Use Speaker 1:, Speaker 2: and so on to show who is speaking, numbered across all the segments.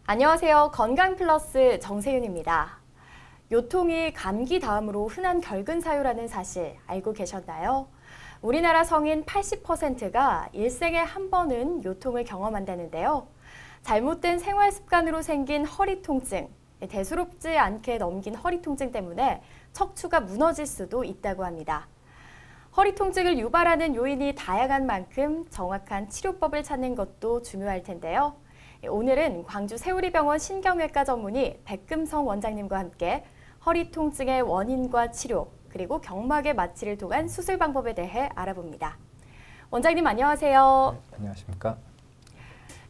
Speaker 1: 안녕하세요. 건강플러스 정세윤입니다. 요통이 감기 다음으로 흔한 결근사유라는 사실 알고 계셨나요? 우리나라 성인 80%가 일생에 한 번은 요통을 경험한다는데요. 잘못된 생활 습관으로 생긴 허리 통증, 대수롭지 않게 넘긴 허리 통증 때문에 척추가 무너질 수도 있다고 합니다. 허리 통증을 유발하는 요인이 다양한 만큼 정확한 치료법을 찾는 것도 중요할 텐데요. 오늘은 광주 세우리병원 신경외과 전문의 백금성 원장님과 함께 허리 통증의 원인과 치료, 그리고 경막의 마취를 통한 수술 방법에 대해 알아봅니다. 원장님 안녕하세요.
Speaker 2: 네, 안녕하십니까?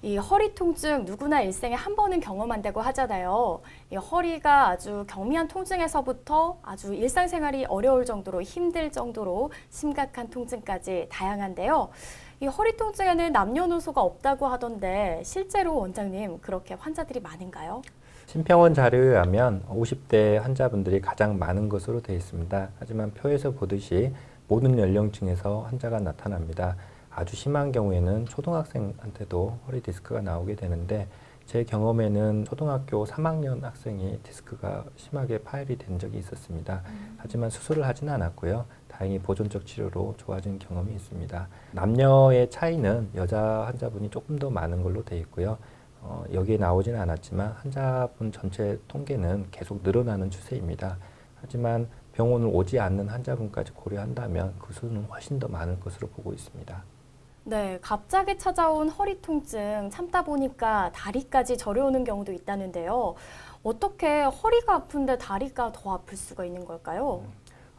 Speaker 1: 이 허리 통증 누구나 일생에 한 번은 경험한다고 하잖아요. 이 허리가 아주 경미한 통증에서부터 아주 일상생활이 어려울 정도로 힘들 정도로 심각한 통증까지 다양한데요. 이 허리 통증에는 남녀노소가 없다고 하던데 실제로 원장님 그렇게 환자들이 많은가요?
Speaker 2: 심평원 자료에 의하면 50대 환자분들이 가장 많은 것으로 되어 있습니다. 하지만 표에서 보듯이 모든 연령층에서 환자가 나타납니다. 아주 심한 경우에는 초등학생한테도 허리 디스크가 나오게 되는데 제 경험에는 초등학교 3학년 학생이 디스크가 심하게 파열이 된 적이 있었습니다. 하지만 수술을 하지는 않았고요. 다행히 보존적 치료로 좋아진 경험이 있습니다. 남녀의 차이는 여자 환자분이 조금 더 많은 걸로 되어 있고요. 여기에 나오지는 않았지만 환자분 전체 통계는 계속 늘어나는 추세입니다. 하지만 병원을 오지 않는 환자분까지 고려한다면 그 수는 훨씬 더 많을 것으로 보고 있습니다.
Speaker 1: 네, 갑자기 찾아온 허리 통증 참다 보니까 다리까지 저려오는 경우도 있다는데요. 어떻게 허리가 아픈데 다리가 더 아플 수가 있는 걸까요?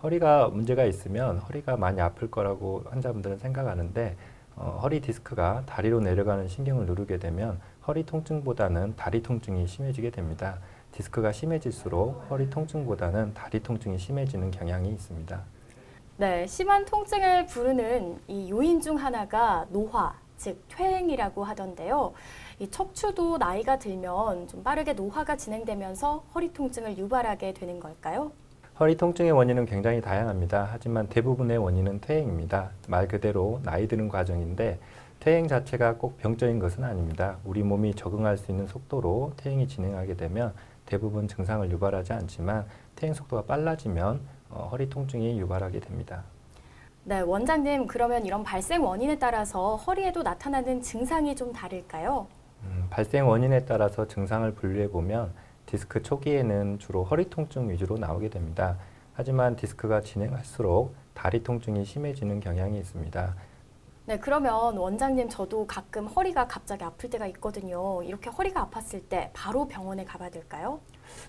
Speaker 2: 허리가 문제가 있으면 허리가 많이 아플 거라고 환자분들은 생각하는데 허리 디스크가 다리로 내려가는 신경을 누르게 되면 허리 통증보다는 다리 통증이 심해지게 됩니다. 디스크가 심해질수록 허리 통증보다는 다리 통증이 심해지는 경향이 있습니다.
Speaker 1: 네, 심한 통증을 부르는 이 요인 중 하나가 노화, 즉 퇴행이라고 하던데요. 이 척추도 나이가 들면 좀 빠르게 노화가 진행되면서 허리 통증을 유발하게 되는 걸까요?
Speaker 2: 허리 통증의 원인은 굉장히 다양합니다. 하지만 대부분의 원인은 퇴행입니다. 말 그대로 나이 드는 과정인데 퇴행 자체가 꼭 병적인 것은 아닙니다. 우리 몸이 적응할 수 있는 속도로 퇴행이 진행하게 되면 대부분 증상을 유발하지 않지만 퇴행 속도가 빨라지면 허리 통증이 유발하게 됩니다.
Speaker 1: 네, 원장님 그러면 이런 발생 원인에 따라서 허리에도 나타나는 증상이 좀 다를까요?
Speaker 2: 발생 원인에 따라서 증상을 분류해 보면 디스크 초기에는 주로 허리 통증 위주로 나오게 됩니다. 하지만 디스크가 진행할수록 다리 통증이 심해지는 경향이 있습니다.
Speaker 1: 네, 그러면 원장님 저도 가끔 허리가 갑자기 아플 때가 있거든요. 이렇게 허리가 아팠을 때 바로 병원에 가봐야 될까요?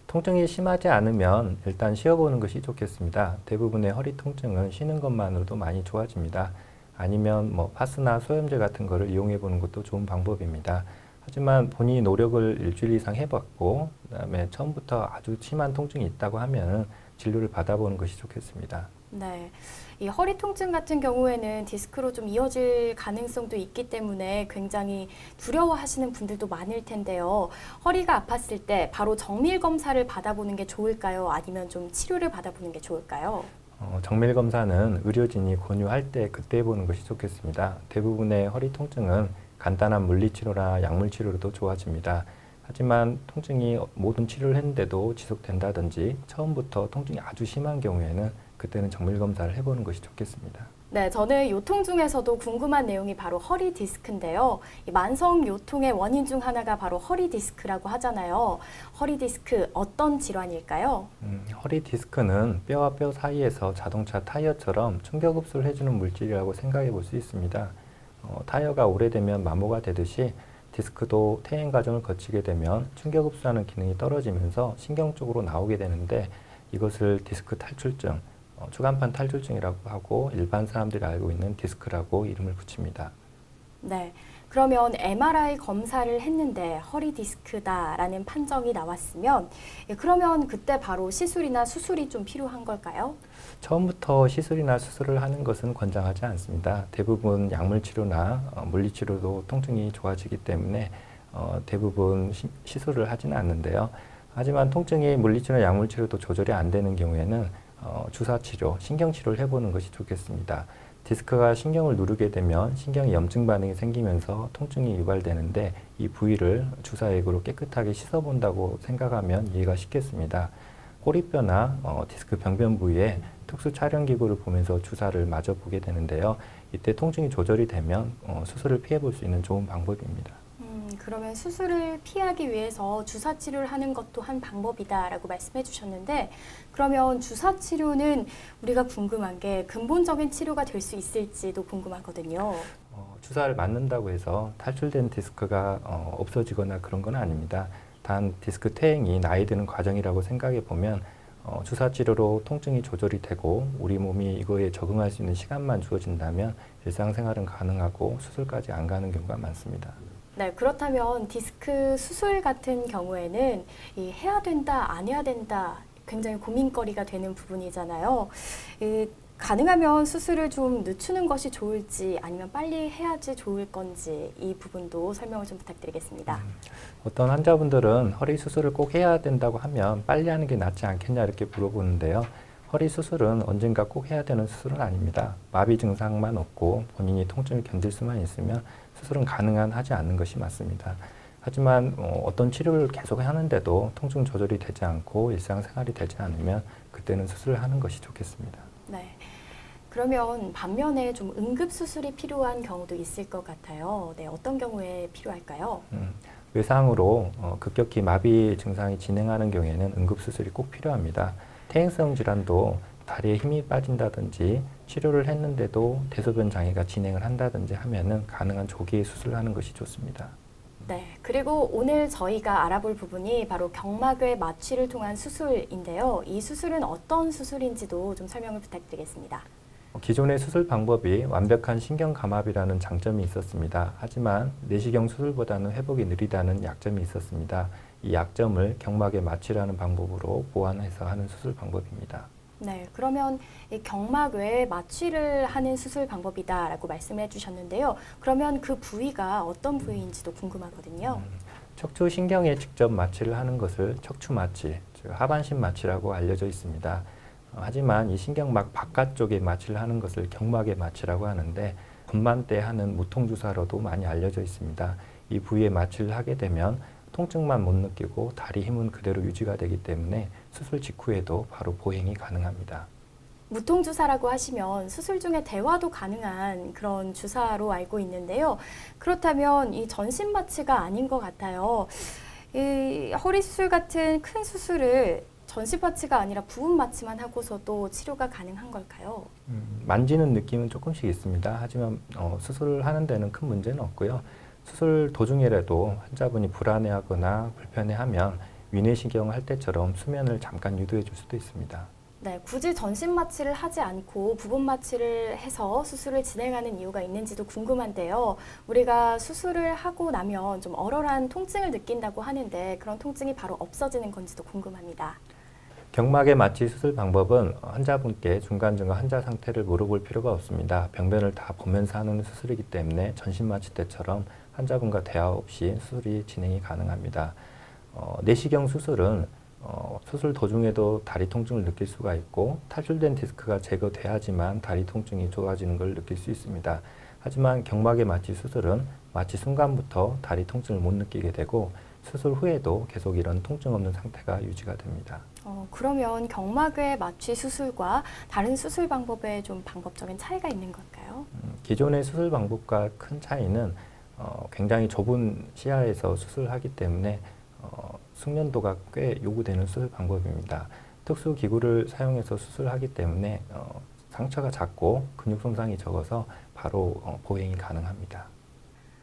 Speaker 2: 통증이 심하지 않으면 일단 쉬어보는 것이 좋겠습니다. 대부분의 허리 통증은 쉬는 것만으로도 많이 좋아집니다. 아니면 파스나 소염제 같은 거를 이용해 보는 것도 좋은 방법입니다. 하지만 본인이 노력을 일주일 이상 해봤고 그다음에 처음부터 아주 심한 통증이 있다고 하면 진료를 받아보는 것이 좋겠습니다.
Speaker 1: 네, 이 허리 통증 같은 경우에는 디스크로 좀 이어질 가능성도 있기 때문에 굉장히 두려워하시는 분들도 많을 텐데요. 허리가 아팠을 때 바로 정밀 검사를 받아보는 게 좋을까요? 아니면 좀 치료를 받아보는 게 좋을까요?
Speaker 2: 정밀 검사는 의료진이 권유할 때 그때 보는 것이 좋겠습니다. 대부분의 허리 통증은 간단한 물리치료나 약물치료로도 좋아집니다. 하지만 통증이 모든 치료를 했는데도 지속된다든지 처음부터 통증이 아주 심한 경우에는 그때는 정밀 검사를 해보는 것이 좋겠습니다.
Speaker 1: 네, 저는 요통 중에서도 궁금한 내용이 바로 허리 디스크인데요. 이 만성 요통의 원인 중 하나가 바로 허리 디스크라고 하잖아요. 허리 디스크 어떤 질환일까요?
Speaker 2: 허리 디스크는 뼈와 뼈 사이에서 자동차 타이어처럼 충격 흡수를 해주는 물질이라고 생각해 볼 수 있습니다. 타이어가 오래되면 마모가 되듯이 디스크도 퇴행 과정을 거치게 되면 충격 흡수하는 기능이 떨어지면서 신경 쪽으로 나오게 되는데 이것을 디스크 탈출증, 추간판 탈출증이라고 하고 일반 사람들이 알고 있는 디스크라고 이름을 붙입니다.
Speaker 1: 네, 그러면 MRI 검사를 했는데 허리 디스크다라는 판정이 나왔으면 그러면 그때 바로 시술이나 수술이 좀 필요한 걸까요?
Speaker 2: 처음부터 시술이나 수술을 하는 것은 권장하지 않습니다. 대부분 약물 치료나 물리치료도 통증이 좋아지기 때문에 대부분 시술을 하지는 않는데요. 하지만 통증이 물리치료, 약물치료도 조절이 안 되는 경우에는 주사치료, 신경치료를 해보는 것이 좋겠습니다. 디스크가 신경을 누르게 되면 신경에 염증 반응이 생기면서 통증이 유발되는데 이 부위를 주사액으로 깨끗하게 씻어본다고 생각하면 이해가 쉽겠습니다. 꼬리뼈나 디스크 병변 부위에 특수 촬영기구를 보면서 주사를 마저 보게 되는데요. 이때 통증이 조절이 되면 수술을 피해볼 수 있는 좋은 방법입니다.
Speaker 1: 그러면 수술을 피하기 위해서 주사 치료를 하는 것도 한 방법이다라고 말씀해 주셨는데, 그러면 주사 치료는 우리가 궁금한 게 근본적인 치료가 될 수 있을지도 궁금하거든요.
Speaker 2: 주사를 맞는다고 해서 탈출된 디스크가 없어지거나 그런 건 아닙니다. 단 디스크 퇴행이 나이 드는 과정이라고 생각해 보면 주사 치료로 통증이 조절이 되고 우리 몸이 이거에 적응할 수 있는 시간만 주어진다면 일상생활은 가능하고 수술까지 안 가는 경우가 많습니다.
Speaker 1: 네, 그렇다면 디스크 수술 같은 경우에는 이 해야 된다, 안 해야 된다 굉장히 고민거리가 되는 부분이잖아요. 가능하면 수술을 좀 늦추는 것이 좋을지 아니면 빨리 해야지 좋을 건지 이 부분도 설명을 좀 부탁드리겠습니다.
Speaker 2: 어떤 환자분들은 허리 수술을 꼭 해야 된다고 하면 빨리 하는 게 낫지 않겠냐 이렇게 물어보는데요. 허리 수술은 언젠가 꼭 해야 되는 수술은 아닙니다. 마비 증상만 없고 본인이 통증을 견딜 수만 있으면 수술은 하지 않는 것이 맞습니다. 하지만 어떤 치료를 계속 하는데도 통증 조절이 되지 않고 일상생활이 되지 않으면 그때는 수술을 하는 것이 좋겠습니다.
Speaker 1: 네. 그러면 반면에 좀 응급 수술이 필요한 경우도 있을 것 같아요. 네, 어떤 경우에 필요할까요?
Speaker 2: 외상으로 급격히 마비 증상이 진행하는 경우에는 응급 수술이 꼭 필요합니다. 퇴행성 질환도 다리에 힘이 빠진다든지 치료를 했는데도 대소변 장애가 진행을 한다든지 하면은 가능한 조기에 수술하는 것이 좋습니다.
Speaker 1: 네, 그리고 오늘 저희가 알아볼 부분이 바로 경막외 마취를 통한 수술인데요. 이 수술은 어떤 수술인지도 좀 설명을 부탁드리겠습니다.
Speaker 2: 기존의 수술 방법이 완벽한 신경 감압이라는 장점이 있었습니다. 하지만 내시경 수술보다는 회복이 느리다는 약점이 있었습니다. 이 약점을 경막의 마취라는 방법으로 보완해서 하는 수술 방법입니다.
Speaker 1: 네, 그러면 이 경막 외에 마취를 하는 수술 방법이다라고 말씀해 주셨는데요. 그러면 그 부위가 어떤 부위인지도 궁금하거든요.
Speaker 2: 척추 신경에 직접 마취를 하는 것을 척추 마취, 즉 하반신 마취라고 알려져 있습니다. 하지만 이 신경막 바깥쪽에 마취를 하는 것을 경막의 마취라고 하는데 건반 때 하는 무통주사로도 많이 알려져 있습니다. 이 부위에 마취를 하게 되면 통증만 못 느끼고 다리 힘은 그대로 유지가 되기 때문에 수술 직후에도 바로 보행이 가능합니다.
Speaker 1: 무통주사라고 하시면 수술 중에 대화도 가능한 그런 주사로 알고 있는데요. 그렇다면 이 전신 마취가 아닌 것 같아요. 이 허리 수술 같은 큰 수술을 전신 마취가 아니라 부분 마취만 하고서도 치료가 가능한 걸까요?
Speaker 2: 만지는 느낌은 조금씩 있습니다. 하지만 수술을 하는 데는 큰 문제는 없고요. 수술 도중이라도 환자분이 불안해하거나 불편해하면 위내시경 할 때처럼 수면을 잠깐 유도해 줄 수도 있습니다.
Speaker 1: 네, 굳이 전신 마취를 하지 않고 부분 마취를 해서 수술을 진행하는 이유가 있는지도 궁금한데요. 우리가 수술을 하고 나면 좀 얼얼한 통증을 느낀다고 하는데 그런 통증이 바로 없어지는 건지도 궁금합니다.
Speaker 2: 경막의 마취 수술 방법은 환자분께 중간중간 환자 상태를 물어볼 필요가 없습니다. 병변을 다 보면서 하는 수술이기 때문에 전신 마취 때처럼 환자분과 대화 없이 수술이 진행이 가능합니다. 내시경 수술은 수술 도중에도 다리 통증을 느낄 수가 있고 탈출된 디스크가 제거돼야지만 다리 통증이 좋아지는 걸 느낄 수 있습니다. 하지만 경막의 마취 수술은 마취 순간부터 다리 통증을 못 느끼게 되고 수술 후에도 계속 이런 통증 없는 상태가 유지가 됩니다.
Speaker 1: 그러면 경막외 마취 수술과 다른 수술 방법에 좀 방법적인 차이가 있는 걸까요?
Speaker 2: 기존의 수술 방법과 큰 차이는 굉장히 좁은 시야에서 수술하기 때문에 숙련도가 꽤 요구되는 수술 방법입니다. 특수 기구를 사용해서 수술하기 때문에 상처가 작고 근육 손상이 적어서 바로 보행이 가능합니다.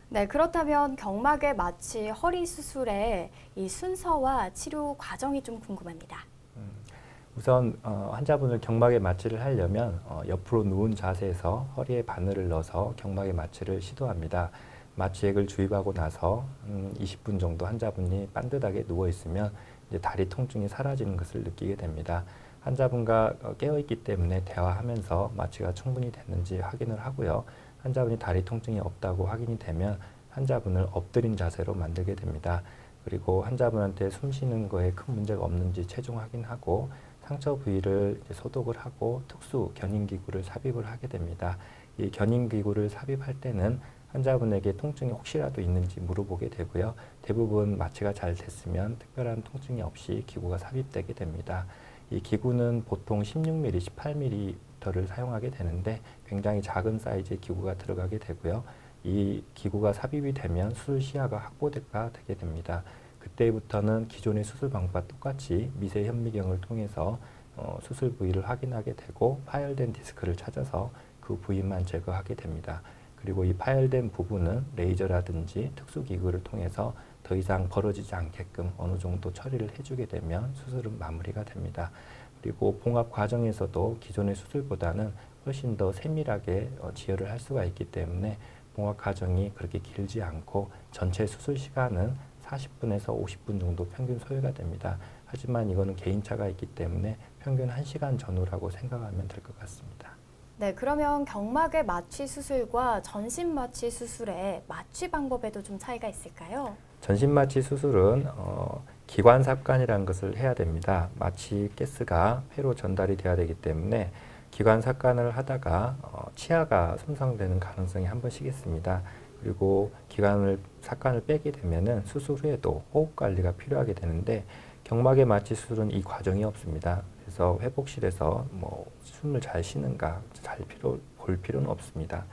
Speaker 1: 네, 그렇다면 경막외 마취 허리 수술의 이 순서와 치료 과정이 좀 궁금합니다.
Speaker 2: 우선 환자분을 경막에 마취를 하려면 옆으로 누운 자세에서 허리에 바늘을 넣어서 경막에 마취를 시도합니다. 마취액을 주입하고 나서 20분 정도 환자분이 반듯하게 누워 있으면 이제 다리 통증이 사라지는 것을 느끼게 됩니다. 환자분과 깨어 있기 때문에 대화하면서 마취가 충분히 됐는지 확인을 하고요. 환자분이 다리 통증이 없다고 확인이 되면 환자분을 엎드린 자세로 만들게 됩니다. 그리고 환자분한테 숨 쉬는 거에 큰 문제가 없는지 체중 확인하고 상처 부위를 이제 소독을 하고 특수 견인기구를 삽입을 하게 됩니다. 이 견인기구를 삽입할 때는 환자분에게 통증이 혹시라도 있는지 물어보게 되고요. 대부분 마취가 잘 됐으면 특별한 통증이 없이 기구가 삽입되게 됩니다. 이 기구는 보통 16mm, 18mm를 사용하게 되는데 굉장히 작은 사이즈의 기구가 들어가게 되고요. 이 기구가 삽입이 되면 수술 시야가 확보가 되게 됩니다. 그때부터는 기존의 수술 방법과 똑같이 미세 현미경을 통해서 수술 부위를 확인하게 되고 파열된 디스크를 찾아서 그 부위만 제거하게 됩니다. 그리고 이 파열된 부분은 레이저라든지 특수기구를 통해서 더 이상 벌어지지 않게끔 어느 정도 처리를 해주게 되면 수술은 마무리가 됩니다. 그리고 봉합 과정에서도 기존의 수술보다는 훨씬 더 세밀하게 지혈을 할 수가 있기 때문에 봉합 과정이 그렇게 길지 않고 전체 수술 시간은 40분에서 50분 정도 평균 소요가 됩니다. 하지만 이거는 개인차가 있기 때문에 평균 1시간 전후라고 생각하면 될 것 같습니다.
Speaker 1: 네, 그러면 경막의 마취 수술과 전신 마취 수술의 마취 방법에도 좀 차이가 있을까요?
Speaker 2: 전신 마취 수술은 기관 삽관이라는 것을 해야 됩니다. 마취 가스가 폐로 전달이 돼야 되기 때문에 기관 삽관을 하다가 치아가 손상되는 가능성이 한 번씩 있습니다. 그리고 삽관을 빼게 되면은 수술 후에도 호흡 관리가 필요하게 되는데 경막의 마취 수술은 이 과정이 없습니다. 그래서 회복실에서 숨을 잘 쉬는가 볼 필요는 없습니다.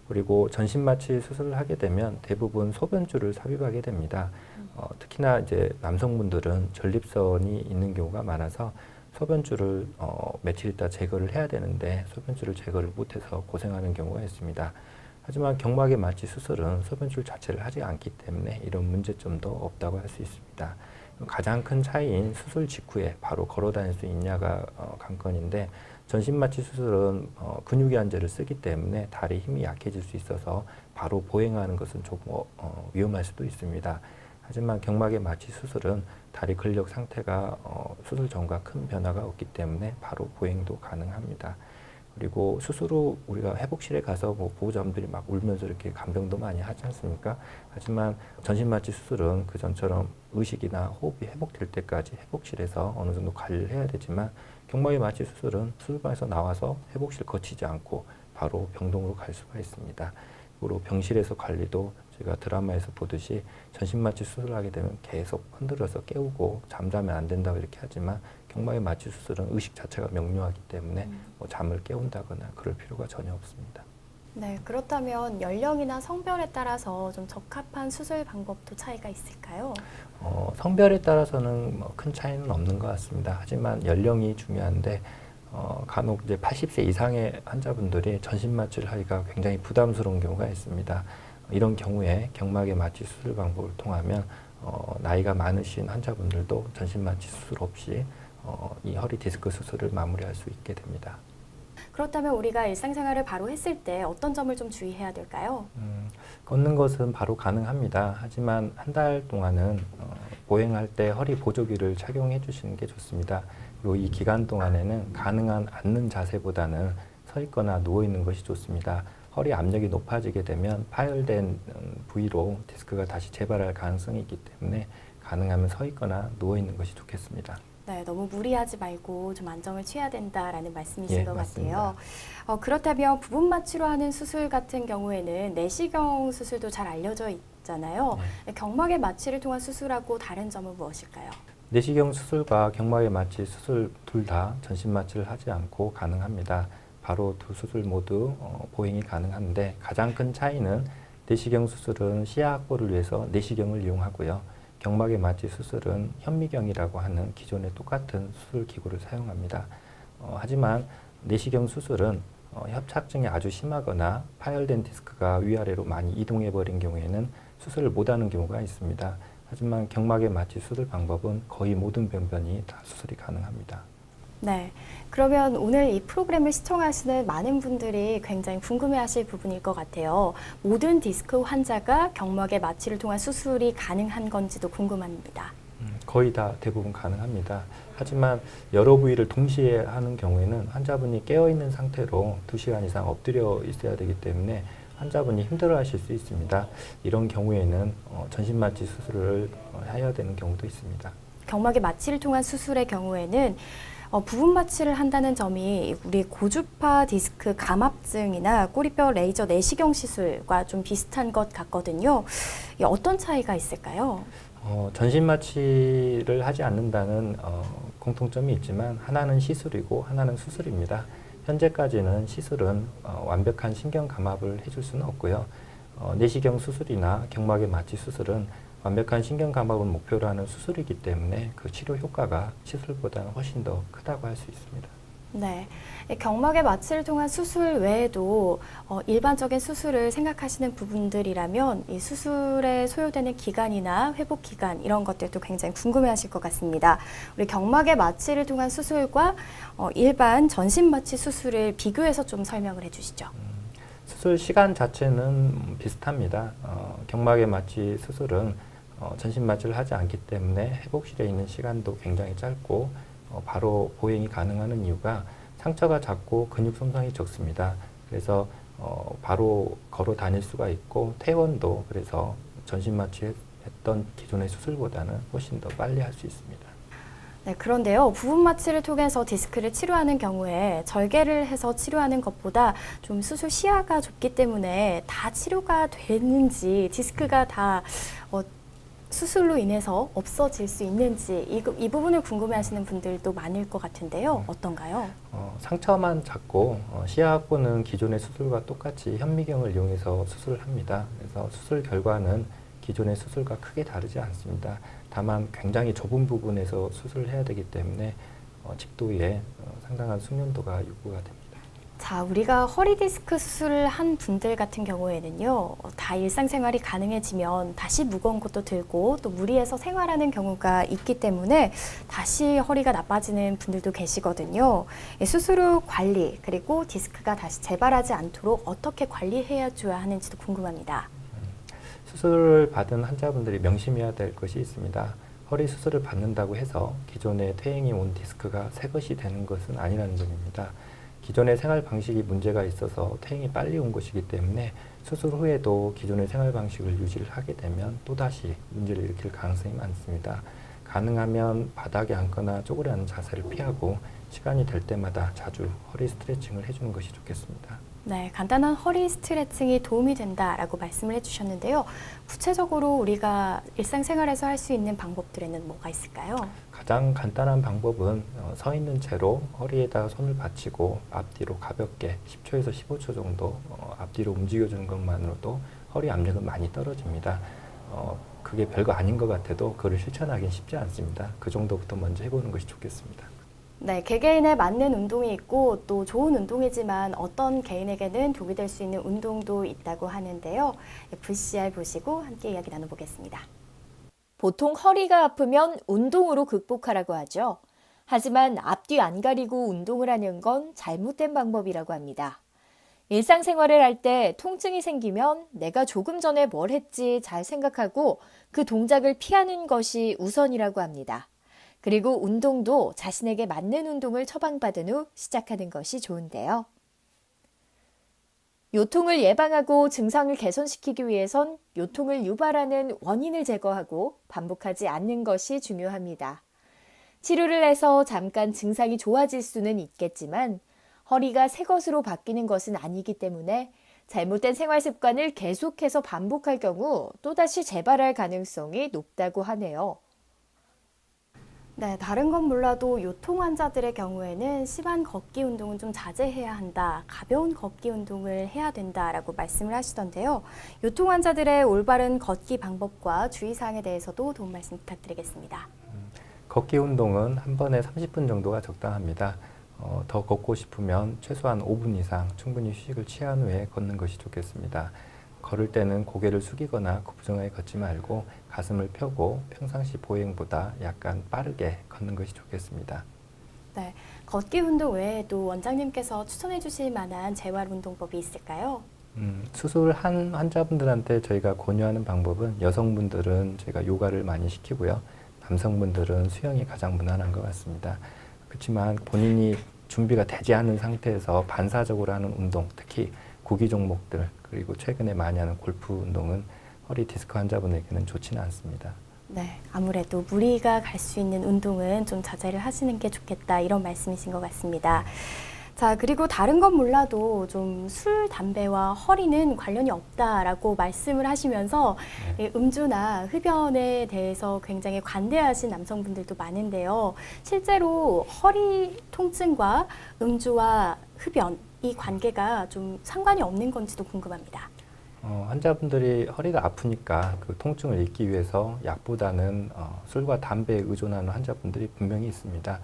Speaker 2: 그리고 전신 마취 수술을 하게 되면 대부분 소변줄을 삽입하게 됩니다. 특히나 이제 남성분들은 전립선이 있는 경우가 많아서 소변줄을 며칠 있다 제거를 해야 되는데 소변줄을 제거를 못해서 고생하는 경우가 있습니다. 하지만 경막의 마취 수술은 소변줄 자체를 하지 않기 때문에 이런 문제점도 없다고 할 수 있습니다. 가장 큰 차이인 수술 직후에 바로 걸어 다닐 수 있냐가 관건인데 전신 마취 수술은 근육의 한제를 쓰기 때문에 다리 힘이 약해질 수 있어서 바로 보행하는 것은 조금 위험할 수도 있습니다. 하지만 경막의 마취 수술은 다리 근력 상태가 수술 전과 큰 변화가 없기 때문에 바로 보행도 가능합니다. 그리고 수술 후 우리가 회복실에 가서 보호자분들이 막 울면서 이렇게 간병도 많이 하지 않습니까? 하지만 전신 마취 수술은 그 전처럼 의식이나 호흡이 회복될 때까지 회복실에서 어느 정도 관리를 해야 되지만 경막의 마취 수술은 수술방에서 나와서 회복실 거치지 않고 바로 병동으로 갈 수가 있습니다. 그리고 병실에서 관리도 제가 드라마에서 보듯이 전신 마취 수술을 하게 되면 계속 흔들어서 깨우고 잠자면 안 된다고 이렇게 하지만 경막의 마취 수술은 의식 자체가 명료하기 때문에 잠을 깨운다거나 그럴 필요가 전혀 없습니다.
Speaker 1: 네, 그렇다면 연령이나 성별에 따라서 좀 적합한 수술 방법도 차이가 있을까요?
Speaker 2: 성별에 따라서는 큰 차이는 없는 것 같습니다. 하지만 연령이 중요한데 간혹 이제 80세 이상의 환자분들이 전신 마취를 하기가 굉장히 부담스러운 경우가 있습니다. 이런 경우에 경막의 마취 수술 방법을 통하면 나이가 많으신 환자분들도 전신 마취 수술 없이 이 허리 디스크 수술을 마무리할 수 있게 됩니다.
Speaker 1: 그렇다면 우리가 일상생활을 바로 했을 때 어떤 점을 좀 주의해야 될까요?
Speaker 2: 걷는 것은 바로 가능합니다. 하지만 한 달 동안은 보행할 때 허리 보조기를 착용해 주시는 게 좋습니다. 그리고 이 기간 동안에는 가능한 앉는 자세보다는 서 있거나 누워 있는 것이 좋습니다. 허리 압력이 높아지게 되면 파열된 부위로 디스크가 다시 재발할 가능성이 있기 때문에 가능하면 서 있거나 누워 있는 것이 좋겠습니다.
Speaker 1: 네, 너무 무리하지 말고 좀 안정을 취해야 된다라는 말씀이신 것
Speaker 2: 맞습니다.
Speaker 1: 같아요. 그렇다면 부분 마취로 하는 수술 같은 경우에는 내시경 수술도 잘 알려져 있잖아요. 경막의 마취를 통한 수술하고 다른 점은 무엇일까요?
Speaker 2: 내시경 수술과 경막의 마취 수술 둘 다 전신 마취를 하지 않고 가능합니다. 바로 두 수술 모두 보행이 가능한데 가장 큰 차이는 내시경 수술은 시야 확보를 위해서 내시경을 이용하고요. 경막의 마취 수술은 현미경이라고 하는 기존의 똑같은 수술 기구를 사용합니다. 하지만 내시경 수술은 협착증이 아주 심하거나 파열된 디스크가 위아래로 많이 이동해 버린 경우에는 수술을 못하는 경우가 있습니다. 하지만 경막의 마취 수술 방법은 거의 모든 병변이 다 수술이 가능합니다.
Speaker 1: 네, 그러면 오늘 이 프로그램을 시청하시는 많은 분들이 굉장히 궁금해하실 부분일 것 같아요. 모든 디스크 환자가 경막의 마취를 통한 수술이 가능한 건지도 궁금합니다.
Speaker 2: 거의 다 대부분 가능합니다. 하지만 여러 부위를 동시에 하는 경우에는 환자분이 깨어있는 상태로 2시간 이상 엎드려 있어야 되기 때문에 환자분이 힘들어하실 수 있습니다. 이런 경우에는 전신 마취 수술을 해야 되는 경우도 있습니다.
Speaker 1: 경막의 마취를 통한 수술의 경우에는 부분 마취를 한다는 점이 우리 고주파 디스크 감압증이나 꼬리뼈 레이저 내시경 시술과 좀 비슷한 것 같거든요. 어떤 차이가 있을까요?
Speaker 2: 전신 마취를 하지 않는다는 공통점이 있지만 하나는 시술이고 하나는 수술입니다. 현재까지는 시술은 완벽한 신경 감압을 해줄 수는 없고요. 내시경 수술이나 경막의 마취 수술은 완벽한 신경 감압을 목표로 하는 수술이기 때문에 그 치료 효과가 시술보다는 훨씬 더 크다고 할 수 있습니다.
Speaker 1: 네, 경막의 마취를 통한 수술 외에도 일반적인 수술을 생각하시는 부분들이라면 이 수술에 소요되는 기간이나 회복 기간 이런 것들도 굉장히 궁금해하실 것 같습니다. 우리 경막의 마취를 통한 수술과 일반 전신 마취 수술을 비교해서 좀 설명을 해주시죠.
Speaker 2: 수술 시간 자체는 비슷합니다. 경막의 마취 수술은 전신 마취를 하지 않기 때문에 회복실에 있는 시간도 굉장히 짧고 바로 보행이 가능한 이유가 상처가 작고 근육 손상이 적습니다. 그래서 바로 걸어 다닐 수가 있고 퇴원도 그래서 전신 마취했던 기존의 수술보다는 훨씬 더 빨리 할 수 있습니다.
Speaker 1: 네, 그런데요, 부분 마취를 통해서 디스크를 치료하는 경우에 절개를 해서 치료하는 것보다 좀 수술 시야가 좁기 때문에 다 치료가 되는지, 디스크가 다 수술로 인해서 없어질 수 있는지 이 부분을 궁금해하시는 분들도 많을 것 같은데요. 어떤가요?
Speaker 2: 상처만 작고 시야 확보는 기존의 수술과 똑같이 현미경을 이용해서 수술을 합니다. 그래서 수술 결과는 기존의 수술과 크게 다르지 않습니다. 다만 굉장히 좁은 부분에서 수술을 해야 되기 때문에 집도에 상당한 숙련도가 요구가 됩니다.
Speaker 1: 자, 우리가 허리 디스크 수술을 한 분들 같은 경우에는요, 다 일상생활이 가능해지면 다시 무거운 것도 들고 또 무리해서 생활하는 경우가 있기 때문에 다시 허리가 나빠지는 분들도 계시거든요. 수술 후 관리, 그리고 디스크가 다시 재발하지 않도록 어떻게 관리해야 줘야 하는지도 궁금합니다.
Speaker 2: 수술을 받은 환자분들이 명심해야 될 것이 있습니다. 허리 수술을 받는다고 해서 기존에 퇴행이 온 디스크가 새 것이 되는 것은 아니라는 점입니다. 기존의 생활 방식이 문제가 있어서 퇴행이 빨리 온 것이기 때문에 수술 후에도 기존의 생활 방식을 유지를 하게 되면 또다시 문제를 일으킬 가능성이 많습니다. 가능하면 바닥에 앉거나 쪼그려 앉는 자세를 피하고 시간이 될 때마다 자주 허리 스트레칭을 해주는 것이 좋겠습니다.
Speaker 1: 네, 간단한 허리 스트레칭이 도움이 된다라고 말씀을 해주셨는데요. 구체적으로 우리가 일상생활에서 할 수 있는 방법들에는 뭐가 있을까요?
Speaker 2: 가장 간단한 방법은 서 있는 채로 허리에다 손을 받치고 앞뒤로 가볍게 10초에서 15초 정도 앞뒤로 움직여주는 것만으로도 허리 압력은 많이 떨어집니다. 그게 별거 아닌 것 같아도 그걸 실천하기는 쉽지 않습니다. 그 정도부터 먼저 해보는 것이 좋겠습니다.
Speaker 1: 네, 개개인에 맞는 운동이 있고 또 좋은 운동이지만 어떤 개인에게는 독이 될 수 있는 운동도 있다고 하는데요. VCR 보시고 함께 이야기 나눠보겠습니다.
Speaker 3: 보통 허리가 아프면 운동으로 극복하라고 하죠. 하지만 앞뒤 안 가리고 운동을 하는 건 잘못된 방법이라고 합니다. 일상생활을 할 때 통증이 생기면 내가 조금 전에 뭘 했지 잘 생각하고 그 동작을 피하는 것이 우선이라고 합니다. 그리고 운동도 자신에게 맞는 운동을 처방받은 후 시작하는 것이 좋은데요. 요통을 예방하고 증상을 개선시키기 위해선 요통을 유발하는 원인을 제거하고 반복하지 않는 것이 중요합니다. 치료를 해서 잠깐 증상이 좋아질 수는 있겠지만 허리가 새 것으로 바뀌는 것은 아니기 때문에 잘못된 생활 습관을 계속해서 반복할 경우 또다시 재발할 가능성이 높다고 하네요.
Speaker 1: 네, 다른 건 몰라도 요통 환자들의 경우에는 심한 걷기 운동은 좀 자제해야 한다, 가벼운 걷기 운동을 해야 된다라고 말씀을 하시던데요. 요통 환자들의 올바른 걷기 방법과 주의사항에 대해서도 도움 말씀 부탁드리겠습니다.
Speaker 2: 걷기 운동은 한 번에 30분 정도가 적당합니다. 더 걷고 싶으면 최소한 5분 이상 충분히 휴식을 취한 후에 걷는 것이 좋겠습니다. 걸을 때는 고개를 숙이거나 구부정하게 걷지 말고 가슴을 펴고 평상시 보행보다 약간 빠르게 걷는 것이 좋겠습니다.
Speaker 1: 네, 걷기 운동 외에도 원장님께서 추천해 주실 만한 재활 운동법이 있을까요?
Speaker 2: 수술한 환자분들한테 저희가 권유하는 방법은 여성분들은 저희가 요가를 많이 시키고요. 남성분들은 수영이 가장 무난한 것 같습니다. 그렇지만 본인이 준비가 되지 않은 상태에서 반사적으로 하는 운동, 특히 구기 종목들, 그리고 최근에 많이 하는 골프 운동은 허리 디스크 환자분에게는 좋지는 않습니다.
Speaker 1: 네, 아무래도 무리가 갈 수 있는 운동은 좀 자제를 하시는 게 좋겠다 이런 말씀이신 것 같습니다. 자, 그리고 다른 건 몰라도 좀 술, 담배와 허리는 관련이 없다라고 말씀을 하시면서 이 음주나 흡연에 대해서 굉장히 관대하신 남성분들도 많은데요. 실제로 허리 통증과 음주와 흡연 이 관계가 좀 상관이 없는 건지도 궁금합니다.
Speaker 2: 환자분들이 허리가 아프니까 그 통증을 잊기 위해서 약보다는 술과 담배에 의존하는 환자분들이 분명히 있습니다.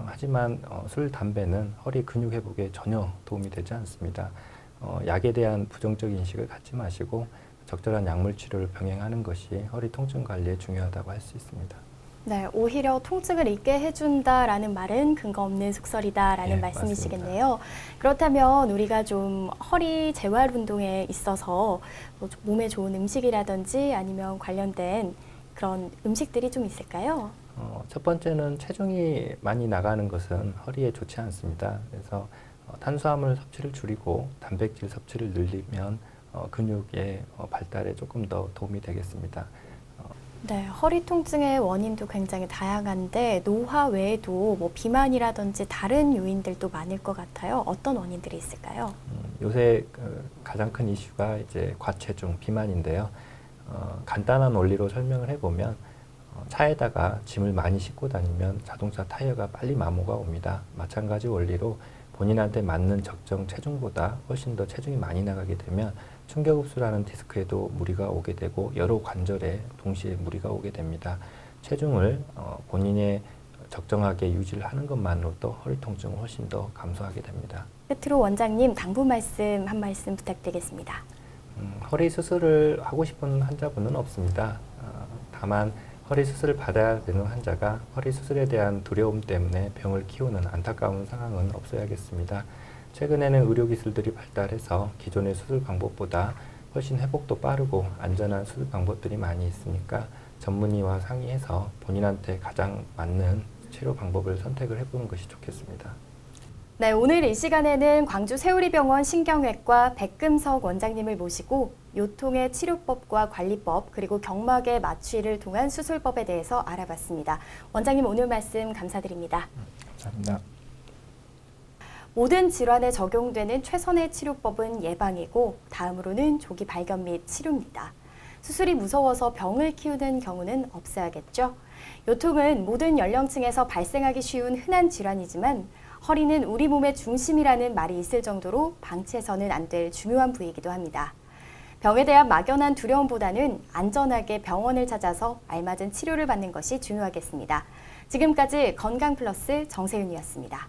Speaker 2: 하지만 술, 담배는 허리 근육 회복에 전혀 도움이 되지 않습니다. 약에 대한 부정적 인식을 갖지 마시고 적절한 약물 치료를 병행하는 것이 허리 통증 관리에 중요하다고 할 수 있습니다.
Speaker 1: 네, 오히려 통증을 잊게 해준다라는 말은 근거 없는 속설이다라는
Speaker 2: 네,
Speaker 1: 말씀이시겠네요. 그렇다면 우리가 좀 허리 재활 운동에 있어서 뭐 몸에 좋은 음식이라든지 아니면 관련된 그런 음식들이 좀 있을까요?
Speaker 2: 첫 번째는 체중이 많이 나가는 것은 허리에 좋지 않습니다. 그래서 탄수화물 섭취를 줄이고 단백질 섭취를 늘리면 근육의 발달에 조금 더 도움이 되겠습니다.
Speaker 1: 네, 허리 통증의 원인도 굉장히 다양한데 노화 외에도 뭐 비만이라든지 다른 요인들도 많을 것 같아요. 어떤 원인들이 있을까요?
Speaker 2: 요새 가장 큰 이슈가 이제 과체중, 비만인데요. 간단한 원리로 설명을 해보면 차에다가 짐을 많이 싣고 다니면 자동차 타이어가 빨리 마모가 옵니다. 마찬가지 원리로 본인한테 맞는 적정 체중보다 훨씬 더 체중이 많이 나가게 되면 충격흡수라는 디스크에도 무리가 오게 되고 여러 관절에 동시에 무리가 오게 됩니다. 체중을 본인의 적정하게 유지를 하는 것만으로도 허리 통증을 훨씬 더 감소하게 됩니다.
Speaker 1: 끝으로 원장님 당부 말씀 한 말씀 부탁드리겠습니다.
Speaker 2: 허리 수술을 하고 싶은 환자분은 없습니다. 다만 허리 수술을 받아야 되는 환자가 허리 수술에 대한 두려움 때문에 병을 키우는 안타까운 상황은 없어야겠습니다. 최근에는 의료기술들이 발달해서 기존의 수술 방법보다 훨씬 회복도 빠르고 안전한 수술 방법들이 많이 있으니까 전문의와 상의해서 본인한테 가장 맞는 치료 방법을 선택을 해보는 것이 좋겠습니다.
Speaker 1: 네, 오늘 이 시간에는 광주 세우리병원 신경외과 백금석 원장님을 모시고 요통의 치료법과 관리법 그리고 경막의 마취를 통한 수술법에 대해서 알아봤습니다. 원장님 오늘 말씀 감사드립니다.
Speaker 2: 감사합니다.
Speaker 1: 모든 질환에 적용되는 최선의 치료법은 예방이고 다음으로는 조기 발견 및 치료입니다. 수술이 무서워서 병을 키우는 경우는 없어야겠죠. 요통은 모든 연령층에서 발생하기 쉬운 흔한 질환이지만 허리는 우리 몸의 중심이라는 말이 있을 정도로 방치해서는 안 될 중요한 부위이기도 합니다. 병에 대한 막연한 두려움보다는 안전하게 병원을 찾아서 알맞은 치료를 받는 것이 중요하겠습니다. 지금까지 건강플러스 정세윤이었습니다.